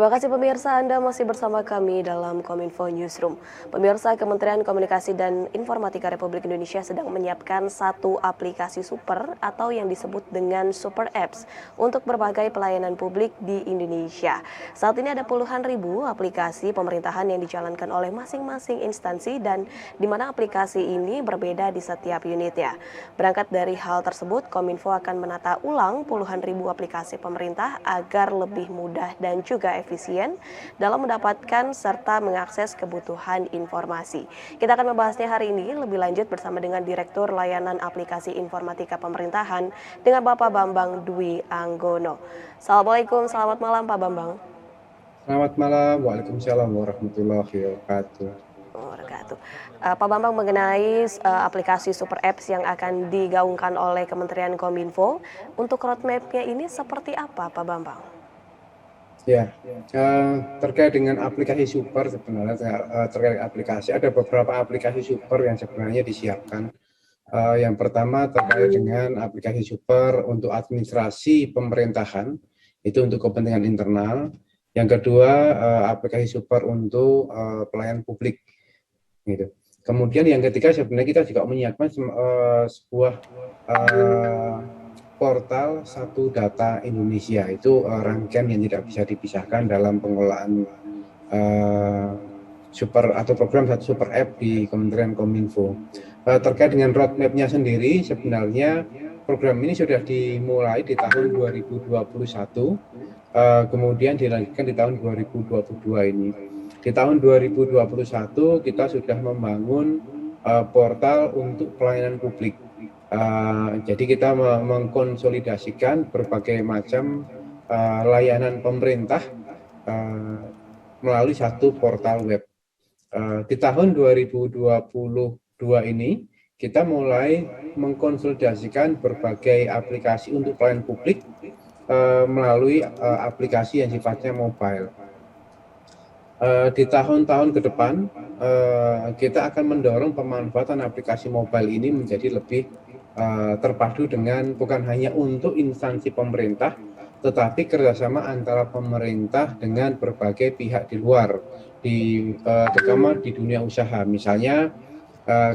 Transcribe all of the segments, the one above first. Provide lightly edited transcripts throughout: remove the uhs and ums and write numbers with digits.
Terima kasih pemirsa, Anda masih bersama kami dalam Kominfo Newsroom. Pemirsa, Kementerian Komunikasi dan Informatika Republik Indonesia sedang menyiapkan satu aplikasi super atau yang disebut dengan Super Apps untuk berbagai pelayanan publik di Indonesia. Saat ini ada puluhan ribu aplikasi pemerintahan yang dijalankan oleh masing-masing instansi dan di mana aplikasi ini berbeda di setiap unitnya. Berangkat dari hal tersebut, Kominfo akan menata ulang puluhan ribu aplikasi pemerintah agar lebih mudah dan juga efisien dalam mendapatkan serta mengakses kebutuhan informasi. Kita akan membahasnya hari ini lebih lanjut bersama dengan Direktur Layanan Aplikasi Informatika Pemerintahan dengan Bapak Bambang Dwi Anggono. Assalamualaikum, selamat malam Pak Bambang. Selamat malam, Waalaikumsalam warahmatullahi wabarakatuh. Pak Bambang, mengenai aplikasi Super Apps yang akan digaungkan oleh Kementerian Kominfo, untuk roadmap-nya ini seperti apa Pak Bambang? Ya, terkait dengan aplikasi super sebenarnya terkait aplikasi ada beberapa aplikasi super yang sebenarnya disiapkan. Yang pertama terkait dengan aplikasi super untuk administrasi pemerintahan, itu untuk kepentingan internal. Yang kedua aplikasi super untuk pelayan publik, gitu. Kemudian yang ketiga sebenarnya kita juga menyiapkan sebuah portal Satu Data Indonesia, itu rangkaian yang tidak bisa dipisahkan dalam pengelolaan super atau program Satu Super App di Kementerian Kominfo. Terkait dengan roadmap-nya sendiri, sebenarnya program ini sudah dimulai di tahun 2021, kemudian dilanjutkan di tahun 2022 ini. Di tahun 2021 kita sudah membangun portal untuk pelayanan publik. Jadi kita mengkonsolidasikan berbagai macam layanan pemerintah melalui satu portal web. Di tahun 2022 ini kita mulai mengkonsolidasikan berbagai aplikasi untuk pelayanan publik melalui aplikasi yang sifatnya mobile. Di tahun-tahun ke depan kita akan mendorong pemanfaatan aplikasi mobile ini menjadi lebih terpadu dengan bukan hanya untuk instansi pemerintah, tetapi kerjasama antara pemerintah dengan berbagai pihak di luar, terutama di dunia usaha. Misalnya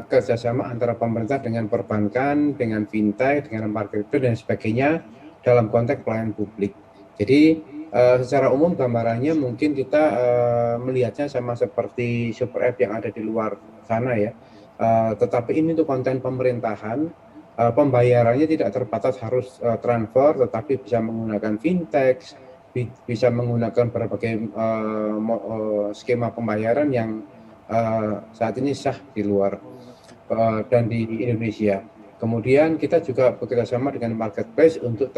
kerjasama antara pemerintah dengan perbankan, dengan fintech, dengan marketplace dan sebagainya dalam konteks pelayanan publik. Jadi secara umum gambarannya mungkin kita melihatnya sama seperti super app yang ada di luar sana ya, tetapi ini untuk konten pemerintahan. Pembayarannya tidak terbatas harus transfer, tetapi bisa menggunakan fintech, bisa menggunakan berbagai skema pembayaran yang saat ini sah di luar dan di Indonesia. Kemudian kita juga bekerjasama dengan marketplace untuk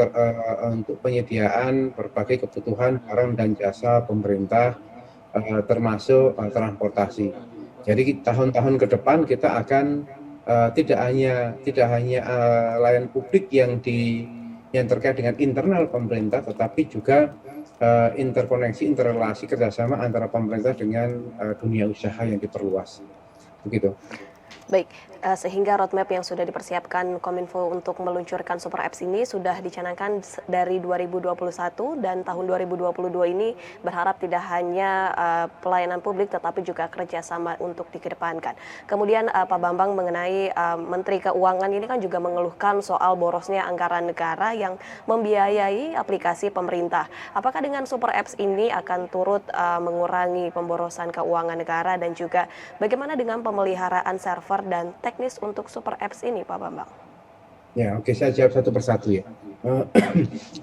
penyediaan berbagai kebutuhan barang dan jasa pemerintah, termasuk transportasi. Jadi tahun-tahun ke depan kita akan tidak hanya layanan publik yang terkait dengan internal pemerintah, tetapi juga interkoneksi, interrelasi kerjasama antara pemerintah dengan dunia usaha yang diperluas. Begitu. Baik, sehingga roadmap yang sudah dipersiapkan Kominfo untuk meluncurkan Super Apps ini sudah dicanangkan dari 2021 dan tahun 2022 ini berharap tidak hanya pelayanan publik tetapi juga kerjasama untuk dikedepankan. Kemudian Pak Bambang, mengenai Menteri Keuangan ini kan juga mengeluhkan soal borosnya anggaran negara yang membiayai aplikasi pemerintah. Apakah dengan Super Apps ini akan turut mengurangi pemborosan keuangan negara dan juga bagaimana dengan pemeliharaan server dan teknis untuk Super Apps ini, Pak Bambang? Ya, oke, saya jawab satu persatu ya.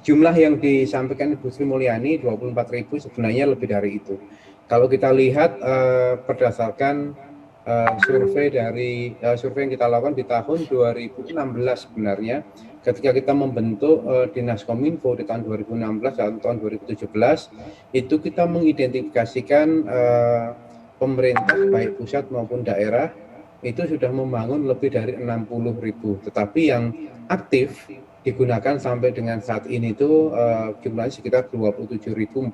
Jumlah yang disampaikan Ibu Sri Mulyani 24.000 sebenarnya lebih dari itu. Kalau kita lihat berdasarkan survei yang kita lakukan di tahun 2016 sebenarnya, ketika kita membentuk Dinas Kominfo di tahun 2016 dan tahun 2017, itu kita mengidentifikasikan pemerintah baik pusat maupun daerah itu sudah membangun lebih dari 60.000, tetapi yang aktif digunakan sampai dengan saat ini itu jumlahnya sekitar 27.400.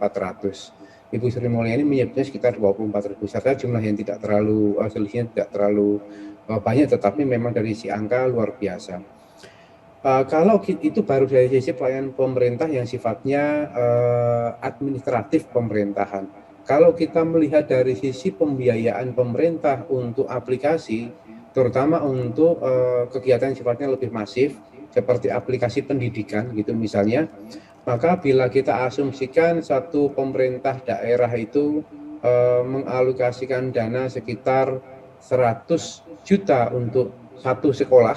Ibu Sri Mulyani menyebutnya sekitar 24.000. Saya jumlah yang tidak terlalu selisihnya tidak terlalu banyak, tetapi memang dari si angka luar biasa. Kalau itu baru dari sisi pelayanan pemerintah yang sifatnya administratif pemerintahan. Kalau kita melihat dari sisi pembiayaan pemerintah untuk aplikasi, terutama untuk kegiatan yang sifatnya lebih masif, seperti aplikasi pendidikan gitu misalnya, maka bila kita asumsikan satu pemerintah daerah itu mengalokasikan dana sekitar 100 juta untuk satu sekolah,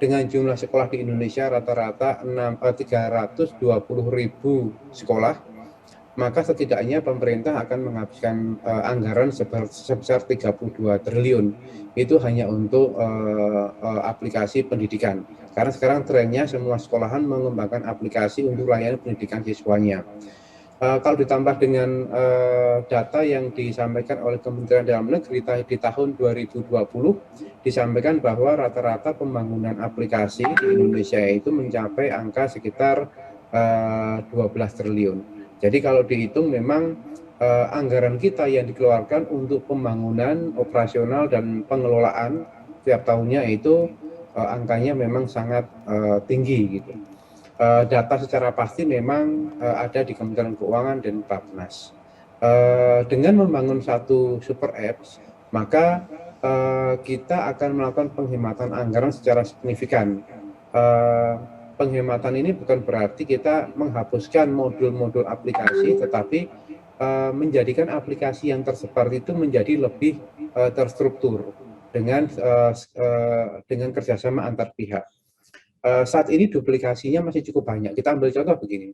dengan jumlah sekolah di Indonesia rata-rata 320.000 sekolah, maka setidaknya pemerintah akan menghabiskan anggaran sebesar 32 triliun. Itu hanya untuk aplikasi pendidikan. Karena sekarang trennya semua sekolahan mengembangkan aplikasi untuk layanan pendidikan siswanya. Kalau ditambah dengan data yang disampaikan oleh Kementerian Dalam Negeri di tahun 2020, disampaikan bahwa rata-rata pembangunan aplikasi di Indonesia itu mencapai angka sekitar 12 triliun. Jadi kalau dihitung memang anggaran kita yang dikeluarkan untuk pembangunan, operasional, dan pengelolaan tiap tahunnya itu angkanya memang sangat tinggi gitu. Data secara pasti memang ada di Kementerian Keuangan dan Bappenas. Dengan membangun satu super apps, maka kita akan melakukan penghematan anggaran secara signifikan. Penghematan ini bukan berarti kita menghapuskan modul-modul aplikasi, tetapi menjadikan aplikasi yang tersebar itu menjadi lebih terstruktur dengan kerjasama antar pihak. Saat ini duplikasinya masih cukup banyak. Kita ambil contoh begini.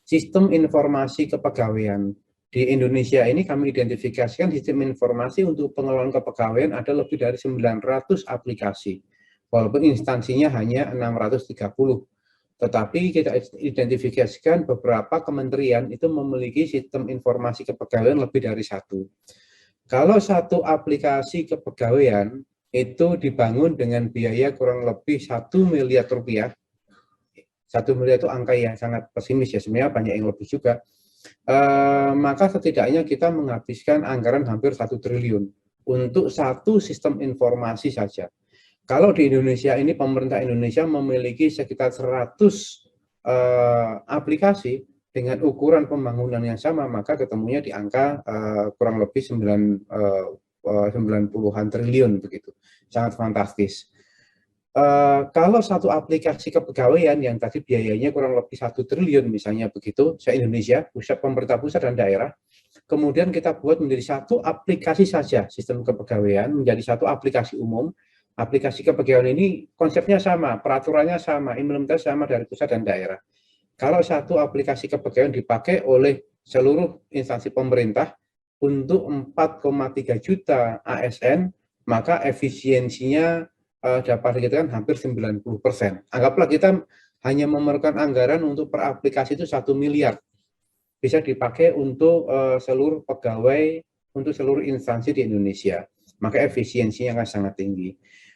Sistem informasi kepegawaian di Indonesia ini kami identifikasikan sistem informasi untuk pengelolaan kepegawaian ada lebih dari 900 aplikasi. Walaupun instansinya hanya 630. Tetapi kita identifikasikan beberapa kementerian itu memiliki sistem informasi kepegawaian lebih dari satu. Kalau satu aplikasi kepegawaian itu dibangun dengan biaya kurang lebih 1 miliar rupiah. 1 miliar itu angka yang sangat pesimis ya, sebenarnya banyak yang lebih juga. Maka setidaknya kita menghabiskan anggaran hampir 1 triliun untuk satu sistem informasi saja. Kalau di Indonesia ini, pemerintah Indonesia memiliki sekitar 100 aplikasi dengan ukuran pembangunan yang sama, maka ketemunya di angka kurang lebih 90-an triliun begitu. Sangat fantastis. Kalau satu aplikasi kepegawaian yang tadi biayanya kurang lebih 1 triliun misalnya begitu, se-Indonesia, pemerintah pusat dan daerah, kemudian kita buat menjadi satu aplikasi saja sistem kepegawaian, menjadi satu aplikasi umum. Aplikasi kepegawaian ini konsepnya sama, peraturannya sama, implementasi sama dari pusat dan daerah. Kalau satu aplikasi kepegawaian dipakai oleh seluruh instansi pemerintah untuk 4,3 juta ASN, maka efisiensinya dapat dikatakan hampir 90%. Anggaplah kita hanya memerlukan anggaran untuk per aplikasi itu 1 miliar. Bisa dipakai untuk seluruh pegawai, untuk seluruh instansi di Indonesia. Maka efisiensinya akan sangat tinggi.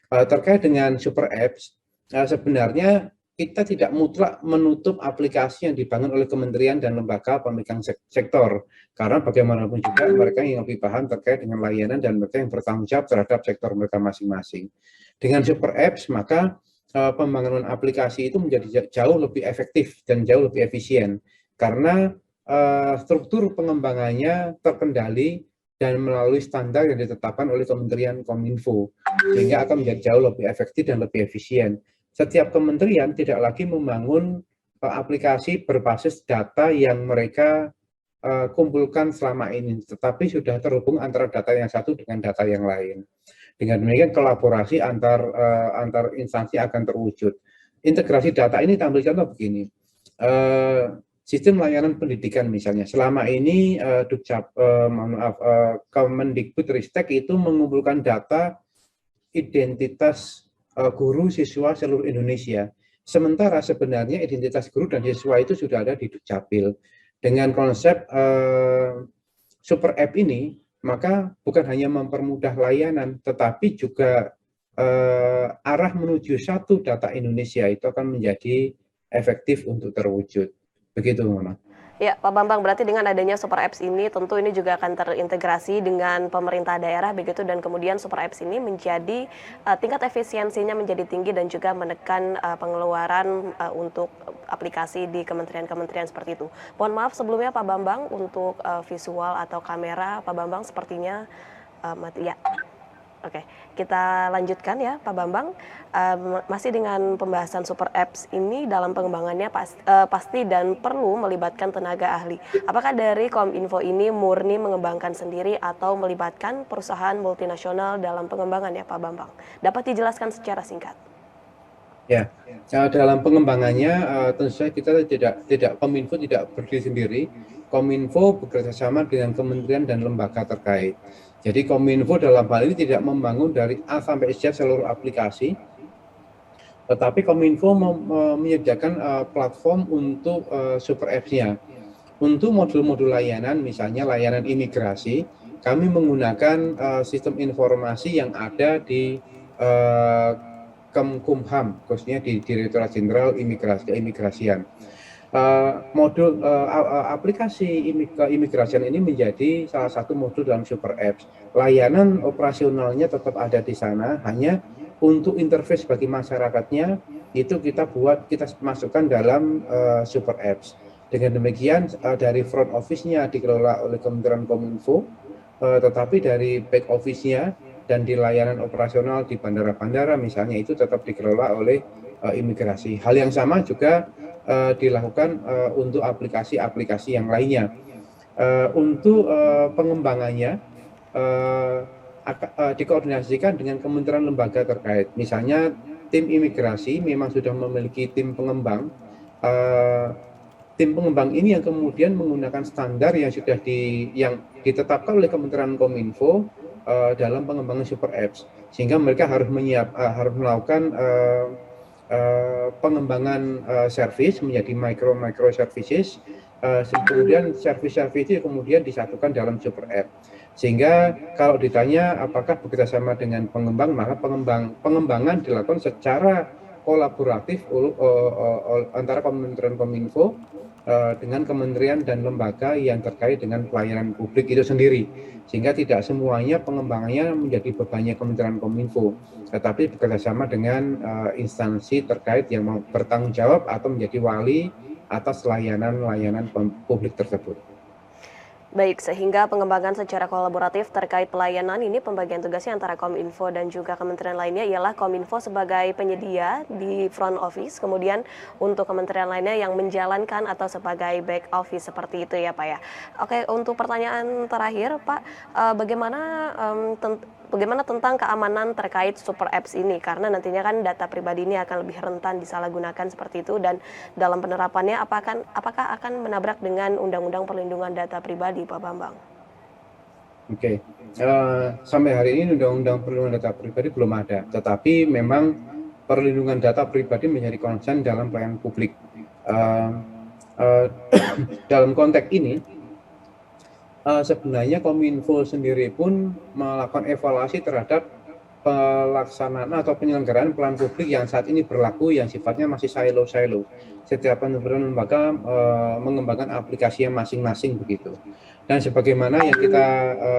Terkait dengan super apps, sebenarnya kita tidak mutlak menutup aplikasi yang dibangun oleh kementerian dan lembaga pemegang sektor, karena bagaimanapun juga mereka yang lebih paham terkait dengan layanan dan mereka yang bertanggung jawab terhadap sektor mereka masing-masing. Dengan super apps, maka pembangunan aplikasi itu menjadi jauh lebih efektif dan jauh lebih efisien, karena struktur pengembangannya terkendali dan melalui standar yang ditetapkan oleh Kementerian Kominfo, sehingga akan menjadi jauh lebih efektif dan lebih efisien. Setiap kementerian tidak lagi membangun aplikasi berbasis data yang mereka kumpulkan selama ini, tetapi sudah terhubung antara data yang satu dengan data yang lain. Dengan demikian kolaborasi antar instansi akan terwujud. Integrasi data ini tampil contoh begini. Sistem layanan pendidikan misalnya, selama ini Kemendikbudristek itu mengumpulkan data identitas guru siswa seluruh Indonesia. Sementara sebenarnya identitas guru dan siswa itu sudah ada di Dukcapil. Dengan konsep super app ini, maka bukan hanya mempermudah layanan, tetapi juga arah menuju satu data Indonesia itu akan menjadi efektif untuk terwujud. Begitu, Mona. Ya, Pak Bambang, berarti dengan adanya Super Apps ini tentu ini juga akan terintegrasi dengan pemerintah daerah begitu, dan kemudian Super Apps ini menjadi tingkat efisiensinya menjadi tinggi dan juga menekan pengeluaran untuk aplikasi di kementerian-kementerian seperti itu. Mohon maaf sebelumnya Pak Bambang untuk visual atau kamera Pak Bambang sepertinya mati ya. Oke, kita lanjutkan ya Pak Bambang. Masih dengan pembahasan Super Apps ini dalam pengembangannya pasti dan perlu melibatkan tenaga ahli. Apakah dari Kominfo ini murni mengembangkan sendiri atau melibatkan perusahaan multinasional dalam pengembangannya Pak Bambang? Dapat dijelaskan secara singkat? Ya, dalam pengembangannya tentu saja kita tidak Kominfo tidak berdiri sendiri. Kominfo bekerjasama dengan kementerian dan lembaga terkait. Jadi Kominfo dalam hal ini tidak membangun dari A sampai Z seluruh aplikasi, tetapi Kominfo menyediakan platform untuk Super Apps-nya. Untuk modul-modul layanan, misalnya layanan imigrasi, kami menggunakan sistem informasi yang ada di Kemkumham, khususnya di Direktorat Jenderal Keimigrasian. Modul aplikasi keimigrasian ini menjadi salah satu modul dalam Super Apps. Layanan operasionalnya tetap ada di sana, hanya untuk interface bagi masyarakatnya itu kita masukkan dalam Super Apps. Dengan demikian dari front office-nya dikelola oleh Kementerian Kominfo, tetapi dari back office-nya dan di layanan operasional di bandara-bandara misalnya itu tetap dikelola oleh imigrasi. Hal yang sama juga dilakukan untuk aplikasi-aplikasi yang lainnya. Untuk pengembangannya dikoordinasikan dengan kementerian lembaga terkait. Misalnya tim imigrasi memang sudah memiliki tim pengembang. Tim pengembang ini yang kemudian menggunakan standar yang sudah yang ditetapkan oleh Kementerian Kominfo dalam pengembangan Super Apps, sehingga mereka harus melakukan pengembangan service menjadi micro services, kemudian service itu kemudian disatukan dalam Super App. Sehingga kalau ditanya apakah bekerjasama dengan pengembang, maka pengembangan dilakukan secara kolaboratif antara Kementerian Kominfo dengan kementerian dan lembaga yang terkait dengan pelayanan publik itu sendiri, sehingga tidak semuanya pengembangannya menjadi bebannya Kementerian Kominfo, tetapi bekerjasama dengan instansi terkait yang bertanggung jawab atau menjadi wali atas layanan publik tersebut. Baik, sehingga pengembangan secara kolaboratif terkait pelayanan ini pembagian tugasnya antara Kominfo dan juga kementerian lainnya ialah Kominfo sebagai penyedia di front office, kemudian untuk kementerian lainnya yang menjalankan atau sebagai back office seperti itu ya Pak ya. Oke, untuk pertanyaan terakhir Pak, bagaimana tentang keamanan terkait Super Apps ini? Karena nantinya kan data pribadi ini akan lebih rentan disalahgunakan seperti itu, dan dalam penerapannya apakah akan menabrak dengan Undang-Undang Perlindungan Data Pribadi, Pak Bambang? Oke, sampai hari ini Undang-Undang Perlindungan Data Pribadi belum ada, tetapi memang perlindungan data pribadi menjadi concern dalam pelayanan publik. Dalam konteks ini, sebenarnya Kominfo sendiri pun melakukan evaluasi terhadap pelaksanaan atau penyelenggaraan pelayanan publik yang saat ini berlaku yang sifatnya masih silo-silo. Setiap kementerian lembaga mengembangkan aplikasinya masing-masing begitu. Dan sebagaimana yang kita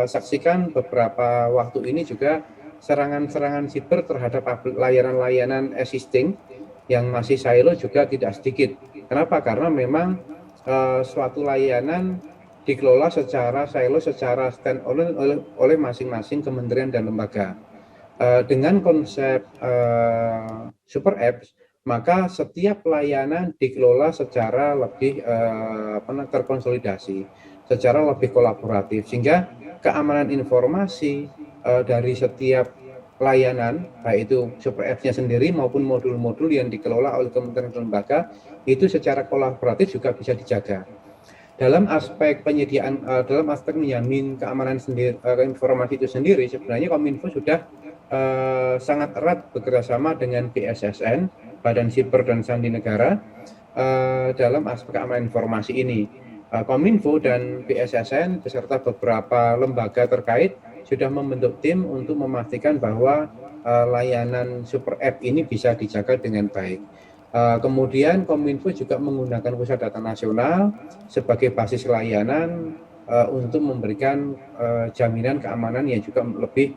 saksikan beberapa waktu ini juga serangan-serangan siber terhadap layanan-layanan existing yang masih silo juga tidak sedikit. Kenapa? Karena memang suatu layanan dikelola secara silo, secara stand alone oleh masing-masing kementerian dan lembaga. Dengan konsep Super Apps, maka setiap layanan dikelola secara lebih terkonsolidasi, secara lebih kolaboratif, sehingga keamanan informasi dari setiap layanan, baik itu Super Apps-nya sendiri maupun modul-modul yang dikelola oleh kementerian dan lembaga, itu secara kolaboratif juga bisa dijaga. Dalam aspek penyediaan, dalam aspek menjamin keamanan informasi itu sendiri, sebenarnya Kominfo sudah sangat erat bekerjasama dengan BSSN, Badan Siber dan Sandi Negara, dalam aspek keamanan informasi ini. Kominfo dan BSSN beserta beberapa lembaga terkait sudah membentuk tim untuk memastikan bahwa layanan Super App ini bisa dijaga dengan baik. Kemudian Kominfo juga menggunakan Pusat Data Nasional sebagai basis layanan untuk memberikan jaminan keamanan yang juga lebih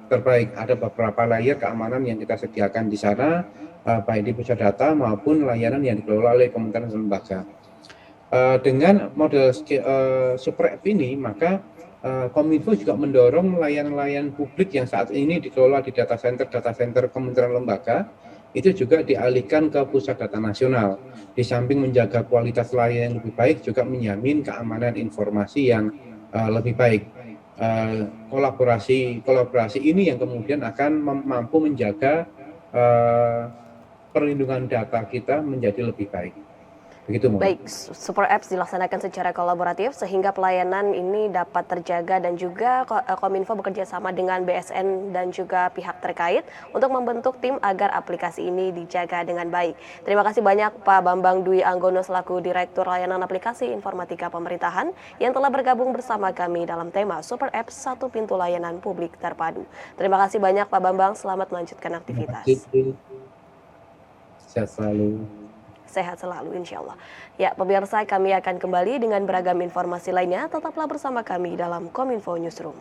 terbaik. Ada beberapa layer keamanan yang kita sediakan di sana, baik di Pusat Data maupun layanan yang dikelola oleh kementerian dan lembaga. Dengan model super app ini, maka Kominfo juga mendorong layanan-layanan publik yang saat ini dikelola di data center kementerian lembaga, itu juga dialihkan ke Pusat Data Nasional. Di samping menjaga kualitas layanan yang lebih baik, juga menjamin keamanan informasi yang lebih baik. Kolaborasi ini yang kemudian akan mampu menjaga perlindungan data kita menjadi lebih baik. Begitu, Mbak. Baik, Super Apps dilaksanakan secara kolaboratif sehingga pelayanan ini dapat terjaga dan juga Kominfo bekerja sama dengan BSN dan juga pihak terkait untuk membentuk tim agar aplikasi ini dijaga dengan baik. Terima kasih banyak Pak Bambang Dwi Anggono selaku Direktur Layanan Aplikasi Informatika Pemerintahan yang telah bergabung bersama kami dalam tema Super Apps Satu Pintu Layanan Publik Terpadu. Terima kasih banyak Pak Bambang, selamat melanjutkan aktivitas. Sehat selalu. Sehat selalu insya Allah. Ya, pemirsa, kami akan kembali dengan beragam informasi lainnya. Tetaplah bersama kami dalam Kominfo Newsroom.